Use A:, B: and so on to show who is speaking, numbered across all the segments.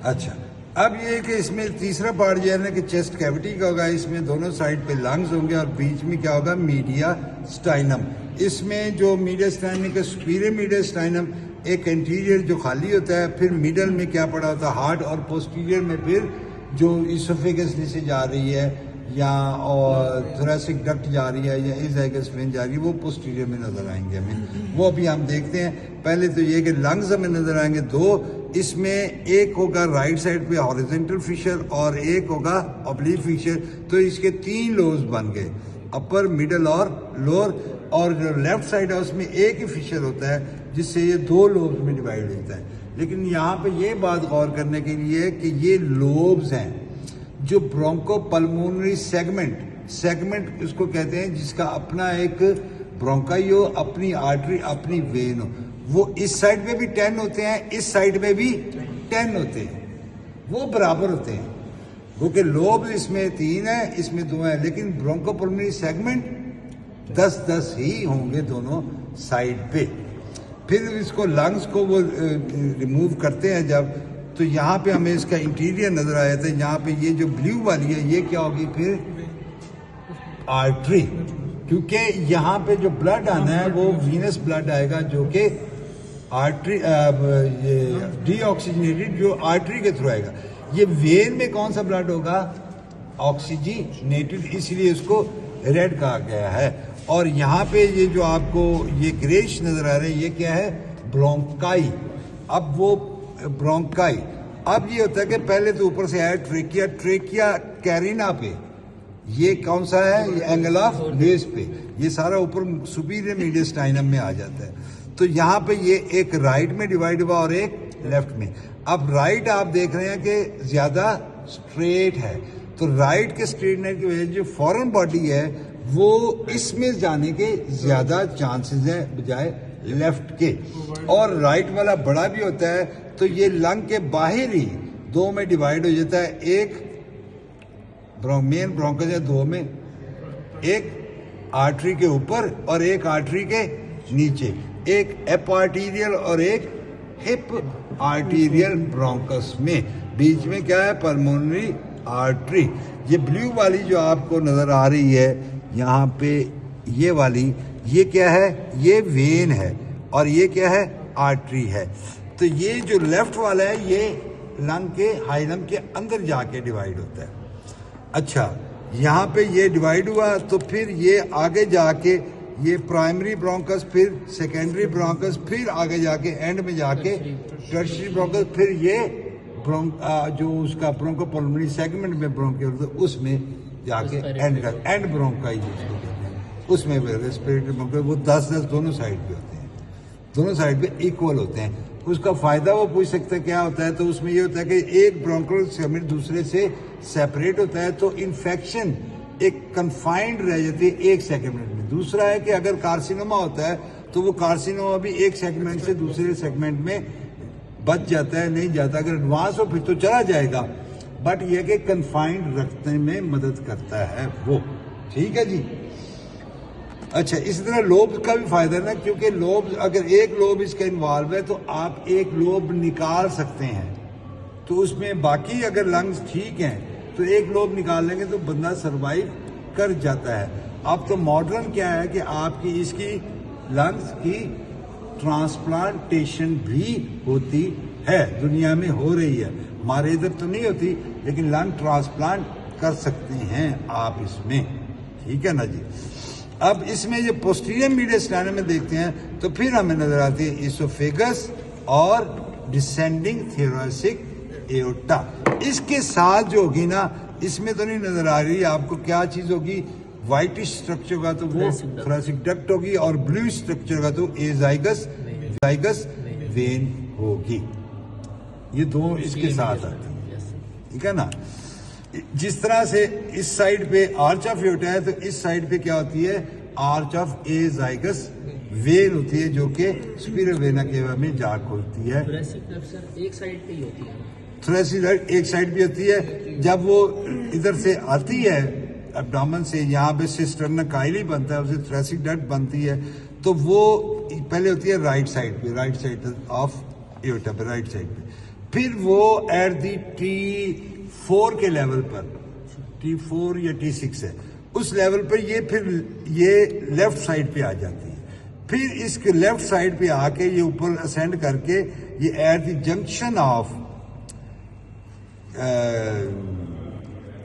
A: اچھا اب یہ کہ اس میں تیسرا پارٹ یہ ہے نا کہ چیسٹ کیوٹی کا ہوگا. اس میں دونوں سائڈ پہ لنگز ہوں گے اور بیچ میں کیا ہوگا میڈیا سٹائنم. اس میں جو میڈیا سٹائنم کا سپیریئر میڈیا سٹائنم ایک انٹیریئر جو خالی ہوتا ہے, پھر میڈل میں کیا پڑا ہوتا ہے ہارٹ, اور پوسٹیریئر میں پھر جو اسوفیگس سے جا رہی ہے یا اور تھوریسک ڈکٹ جا رہی ہے یا ایزائگس وین جا رہی ہے, وہ پوسٹیریئر میں نظر آئیں گے ہمیں. وہ ابھی ہم دیکھتے ہیں. پہلے تو یہ کہ لنگز ہمیں نظر آئیں گے دو. اس میں ایک ہوگا رائٹ سائڈ پہ ہاریزونٹل فیشر اور ایک ہوگا اوبلیک فیشر. تو اس کے 3 لوبز بن گئے, اپر, مڈل اور لوور. اور جو لیفٹ سائڈ ہے اس میں ایک ہی فیشر ہوتا ہے جس سے یہ 2 لوبز میں ڈیوائڈ ہوتا ہے. لیکن یہاں پہ یہ بات غور کرنے کے لیے کہ یہ لوبز ہیں جو برونکو پلمونری سیگمنٹ اس کو کہتے ہیں, جس کا اپنا ایک برونکائی ہو, اپنی آرٹری, اپنی وین ہو. وہ اس سائڈ پہ بھی 10 ہوتے ہیں, اس سائڈ میں بھی 10 ہوتے ہیں, وہ برابر ہوتے ہیں. کیونکہ لوب اس میں 3 ہیں, اس میں 2 ہیں, لیکن برونکو پلمونری سیگمنٹ 10 ہی ہوں گے دونوں سائڈ پہ. پھر اس کو لنگز کو وہ ریموو کرتے ہیں جب, تو یہاں پہ ہمیں اس کا انٹیریئر نظر آیا تھا. یہاں پہ یہ جو بلیو والی ہے یہ کیا ہوگی پھر آرٹری, کیونکہ یہاں پہ جو بلڈ آنا ہے وہ وینس بلڈ آئے گا جو کہ آرٹری ڈی آکسیجنیٹڈ جو آرٹری کے تھرو آئے گا. یہ وین میں کون سا بلڈ ہوگا آکسیجنیٹڈ, اس لیے اس کو ریڈ کہا گیا ہے. اور یہاں پہ یہ جو آپ کو یہ گریش نظر آ رہے ہیں یہ کیا ہے برونکائی. اب وہ برونکائی اب یہ ہوتا ہے کہ پہلے تو اوپر سے آیا ٹریکیا کیرینا پہ, یہ کون سا ہے یہ اینگل آف بیس پہ, یہ سارا اوپر سپیریئر میڈیسٹائنم میں آ جاتا ہے. تو یہاں پہ یہ ایک رائٹ میں ڈیوائڈ ہوا اور ایک لیفٹ میں. اب رائٹ آپ دیکھ رہے ہیں کہ زیادہ سٹریٹ ہے, تو رائٹ کے اسٹریٹنر کی وجہ سے جو فورن باڈی ہے وہ اس میں جانے کے زیادہ چانسز ہیں بجائے لیفٹ کے. اور رائٹ والا بڑا بھی ہوتا ہے تو یہ لنگ کے باہر ہی 2 میں ڈیوائڈ ہو جاتا ہے. ایک مین برونکس ہے 2 میں, ایک آرٹری کے اوپر اور ایک آرٹری کے نیچے, ایک ایپ آرٹیریل اور ایک ہپ آرٹیریل برونکس میں. بیچ میں کیا ہے پلمونری آرٹری. یہ بلیو والی جو آپ کو نظر آ رہی ہے یہاں پہ یہ والی, یہ کیا ہے یہ وین ہے اور یہ کیا ہے آرٹری ہے. تو یہ جو لیفٹ والا ہے یہ لنگ کے ہائلم کے اندر جا کے ڈیوائڈ ہوتا ہے. اچھا یہاں پہ یہ ڈیوائڈ ہوا تو پھر یہ آگے جا کے یہ پرائمری برونکس, پھر سیکنڈری برونکس, پھر آگے جا کے اینڈ میں جا کے ٹرشری برونکس, پھر یہ جو اس کا برونکو پلمونری سیگمنٹ میں برونکیول اس میں جا کے اینڈ برونکائی جس کو کہتے ہیں اس میں ریسپیریٹری برونکائی. وہ 10 دونوں سائڈ پہ ہوتے ہیں, دونوں سائڈ پہ ایکول ہوتے ہیں. اس کا فائدہ وہ پوچھ سکتے ہیں کیا ہوتا ہے, تو اس میں یہ ہوتا ہے کہ ایک برونکول سیگمنٹ دوسرے سے سیپریٹ ہوتا ہے تو انفیکشن ایک کنفائنڈ رہ جاتی ہے ایک سیگمنٹ میں. دوسرا ہے کہ اگر کارسینوما ہوتا ہے تو وہ کارسینوما بھی ایک سیگمنٹ سے دوسرے سیگمنٹ میں بچ جاتا ہے, نہیں جاتا. اگر ایڈوانس ہو پھر تو چلا جائے گا, بٹ یہ کہ کنفائنڈ رکھنے میں مدد کرتا ہے وہ. ٹھیک ہے جی. اچھا اسی طرح لوب کا بھی فائدہ ہے نا, کیونکہ لوب اگر ایک لوب اس کا انوالو ہے تو آپ ایک لوب نکال سکتے ہیں, تو اس میں باقی اگر لنگز ٹھیک ہیں تو ایک لوب نکال لیں گے تو بندہ سروائیو کر جاتا ہے. اب تو ماڈرن کیا ہے کہ آپ کی اس کی لنگز کی ٹرانسپلانٹیشن بھی ہوتی ہے, دنیا میں ہو رہی ہے, ہمارے ادھر تو نہیں ہوتی لیکن لنگ ٹرانسپلانٹ کر سکتے ہیں آپ اس میں. ٹھیک ہے نا جی. اب اس میں جو پوسٹیریئر میڈیسٹائنم میں دیکھتے ہیں تو پھر ہمیں نظر آتی ہے ایسوفیگس اور ڈسینڈنگ تھیوریسک ایورٹا. اس کے ساتھ جو ہوگی نا اس میں تو نہیں نظر آ رہی آپ کو کیا چیز ہوگی, وائٹش اسٹرکچر ہوگا تو وہ تھوریسک ڈکٹ ہوگی, اور بلو اسٹرکچر ہوگا تو ایزائگس وین ہوگی. یہ دو اس کے ساتھ آتے ہیں. ٹھیک ہے نا. جس طرح سے اس سائڈ پہ آرچ آف ایورٹا ہے تو اس سائڈ پہ کیا ہوتی ہے آرچ آف ایزائگس وین ہوتی ہے جو کہ سپیریئر وینا کیوا میں جا کھولتی ہے.
B: ایک سائڈ پہ ہی ہوتی ہے,
A: تھریسک ایک سائڈ پہ ہوتی ہے. جب وہ ادھر سے آتی ہے ابڈومن سے, یہاں پہ سسٹرنکائلی بنتا ہے, اسے تھریسک ڈکٹ بنتی ہے, تو وہ پہلے ہوتی ہے رائٹ سائڈ پہ, رائٹ سائڈ آف ایورٹا پہ, رائٹ سائڈ پہ. پھر وہ ایٹ دی T4 کے لیول پر T4 یا T6 ہے اس لیول پر یہ پھر یہ لیفٹ سائڈ پہ آ جاتی ہے. پھر اس کے لیفٹ سائڈ پہ آ کے یہ اوپر اسینڈ کر کے یہ at the junction of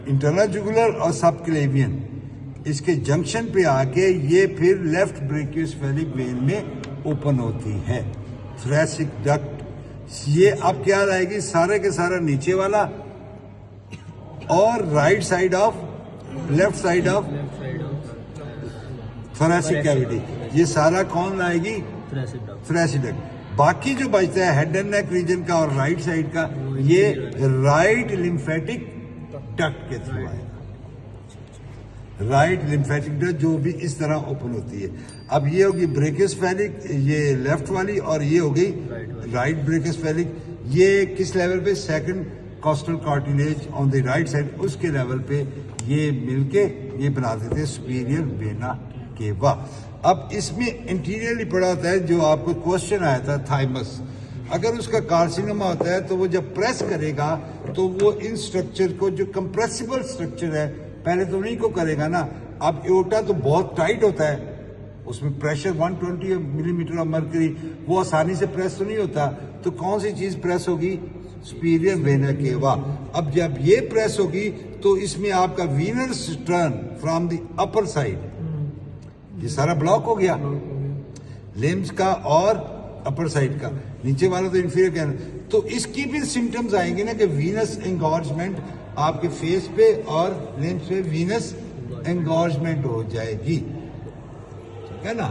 A: internal jugular اور سب کلیوین اس کے جنکشن پہ آ کے یہ پھر لیفٹ بریکیوسفیلک وین میں اوپن ہوتی ہے. تھریسک ڈکٹ یہ اب کیا رہے گی سارے کے سارا نیچے والا اور right side of left side of thoracic cavity یہ سارا کون لائے گی تھریسک ڈکٹ. باقی جو بچتا ہے ہیڈ اینڈ نیک ریجن کا اور رائٹ سائڈ کا یہ رائٹ لمفیٹک ڈکٹ کے تھرو آئے گا. رائٹ لمفیٹک ڈکٹ جو بھی اس طرح اوپن ہوتی ہے. اب یہ ہوگی بریکیوسفیلک یہ لیفٹ والی اور یہ ہوگی رائٹ بریکیوسفیلک. یہ کس لیول پہ second costal cartilage on the right side اس کے لیول پہ یہ مل کے یہ بنا دیتے ہیں سپیریئر وینا کیوا. اب اس میں انٹیریئرلی پڑا ہوتا ہے جو آپ کو کوشچن آیا تھا تھائمس. اگر اس کا کارسینوما ہوتا ہے تو وہ جب پریس کرے گا تو وہ ان سٹرکچر کو جو کمپریسیبل سٹرکچر ہے پہلے تو نہیں کو کرے گا نا. اب ایورٹا تو بہت ٹائٹ ہوتا ہے اس میں پریشر 120 ملی میٹر آف مرکری وہ آسانی سے پریس تو نہیں ہوتا. تو کون سی چیز پریس ہوگی سپیریئر وینا کیوا. اب جب یہ پریس ہوگی تو اس میں آپ کا winner stern from the upper side یہ سارا بلاک ہو گیا لیمز کا اور اپر سائڈ کا. نیچے والا تو انفیریئر کہنا. تو اس کی بھی سمٹمز آئیں گے نا کہ وینس انگارجمنٹ آپ کے فیس پہ اور لیمز پہ وینس انگارجمنٹ ہو جائے گی ٹھیک ہے نا.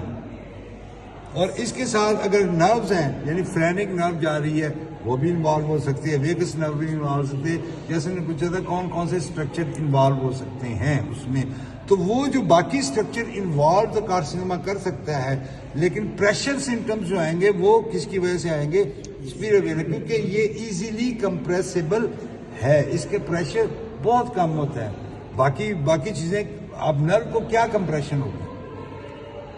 A: اور اس کے ساتھ اگر نروز ہیں یعنی فرینک نرو جا رہی ہے وہ بھی انوالو ہو سکتی ہے. ویگس نرو بھی انوالو ہو سکتی ہے. جیسے نے پوچھا تھا کون کون سے اسٹرکچر انوالو ہو سکتے ہیں اس میں. تو وہ جو باقی اسٹرکچر انوالو تو کارسینوما کر سکتا ہے لیکن پریشر سمٹمز جو آئیں گے وہ کس کی وجہ سے آئیں گے سپیریئر وینا کیونکہ یہ ایزیلی کمپریسیبل ہے. اس کے پریشر بہت کم ہوتا ہے. باقی چیزیں اب نرو کو کیا کمپریشن ہوگی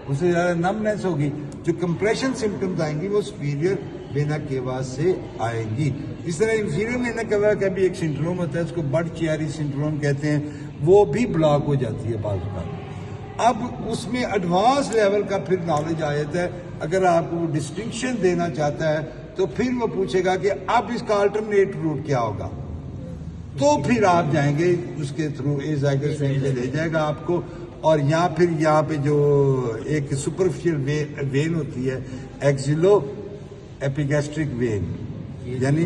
A: اس سے زیادہ نمنس ہوگی. جو کمپریشن سمٹمز آئیں گی وہ سپیریئر وینا کیوا سے آئیں گی. اس طرح انفیریئر وینا کیوا کا بھی ایک سنڈروم ہوتا ہے اس کو بڈ چیاری سنڈروم کہتے ہیں. وہ بھی بلاک ہو جاتی ہے بعض اوقات. اب اس میں ایڈوانس لیول کا پھر نالج آ جاتا ہے. اگر آپ کو ڈسٹنکشن دینا چاہتا ہے تو پھر وہ پوچھے گا کہ اب اس کا الٹرنیٹ روٹ کیا ہوگا تو پھر آپ جائیں گے اس کے تھرو ایزائگس وین سے لے جائے گا آپ کو. اور یہاں پہ جو ایک سپرفیشل وین ہوتی ہے ایکزیلو ایپیگیسٹرک وین یعنی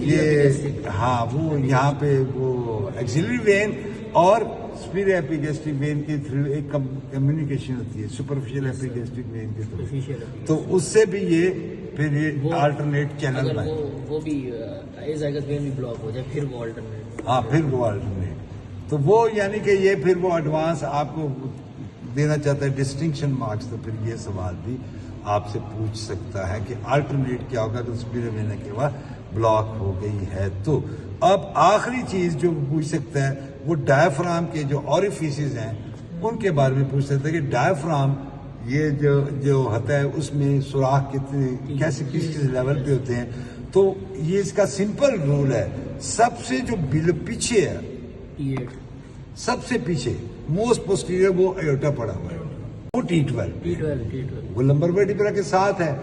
A: یہ ہاں وہ یہاں پہ وہ ایکزیلری وین اور سپیریئر ایپیگیسٹرک وین کے تھرو ایک کمیونیکیشن ہوتی ہے سپرفیشل ایپیگیسٹرک وین کے تھرو. تو اس سے بھی یہ پھر یہ آلٹرنیٹ چینل بنے.
B: وہ بھی ایزائگس وین بھی بلاک ہو جائے پھر وہ آلٹرنیٹ.
A: ہاں پھر وہ آلٹرنیٹ. تو وہ یعنی کہ یہ پھر وہ ایڈوانس آپ کو دینا چاہتا ہے ڈسٹنکشن مارکس. تو پھر یہ سوال بھی آپ سے پوچھ سکتا ہے کہ الٹرنیٹ کیا ہوگا تو سپیریئر وینا کیوا بلاک ہو گئی ہے. تو اب آخری چیز جو پوچھ سکتا ہے وہ ڈائفرام کے جو اوریفیسز ہیں ان کے بارے میں پوچھ سکتا ہے کہ ڈائفرام یہ جو ہوتا ہے اس میں سوراخ کتنے کیسے کس لیول پہ ہوتے ہیں. تو یہ اس کا سمپل رول ہے. سب سے جو پیچھے ہے سب سے پیچھے موسٹ پوسٹیریئر وہ ایورٹا پڑا ہوا ہے وہ T12 وہ لمبر ورٹیبرا کے ساتھ ہے.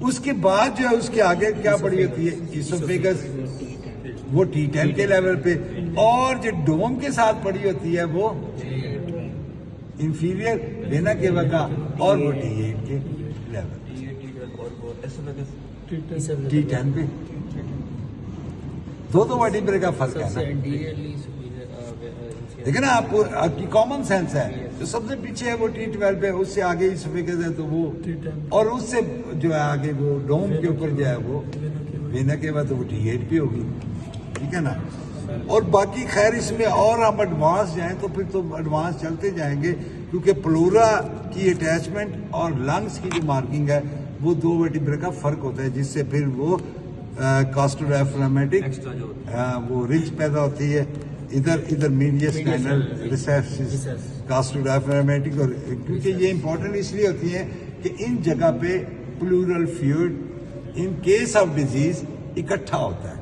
A: اس کے بعد جو ہے اس کے آگے کیا پڑی ہوتی ہے ایسوفیگس وہ T10 کے لیول پہ اور جو ڈوم کے ساتھ پڑی ہوتی ہے وہ انفیریئر وینا کیوا کا اور وہ T8 کے لیول T10 پہ دو ورٹیبرے کا فرق ہے نا. دیکھیں نا آپ کی کامن سینس ہے جو سب سے پیچھے ہے وہ T12 پہ اس سے آگے ایسوفیگس ہے تو وہ اور اس سے جو ہے آگے وہ ڈوم کے اوپر جو ہے وہ وینا کیوا تو وہ T8 پہ ہوگی ٹھیک ہے نا. اور باقی خیر اس میں اور ہم ایڈوانس جائیں تو پھر تو ایڈوانس چلتے جائیں گے کیونکہ پلورا کی اٹیچمنٹ اور لنگس کی جو مارکنگ ہے وہ دو ورٹیبرے کا فرق ہوتا ہے جس سے پھر وہ کاسٹوڈائفرامیٹک وہ رچ پیدا ہوتی ہے. ادھر میڈیس کینل ریسیپس کاسٹوڈائفرامیٹک اور کیونکہ یہ امپورٹنٹ اس لیے ہوتی ہیں کہ ان جگہ پہ plural fluid in case of disease اکٹھا ہوتا ہے.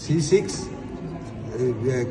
A: C6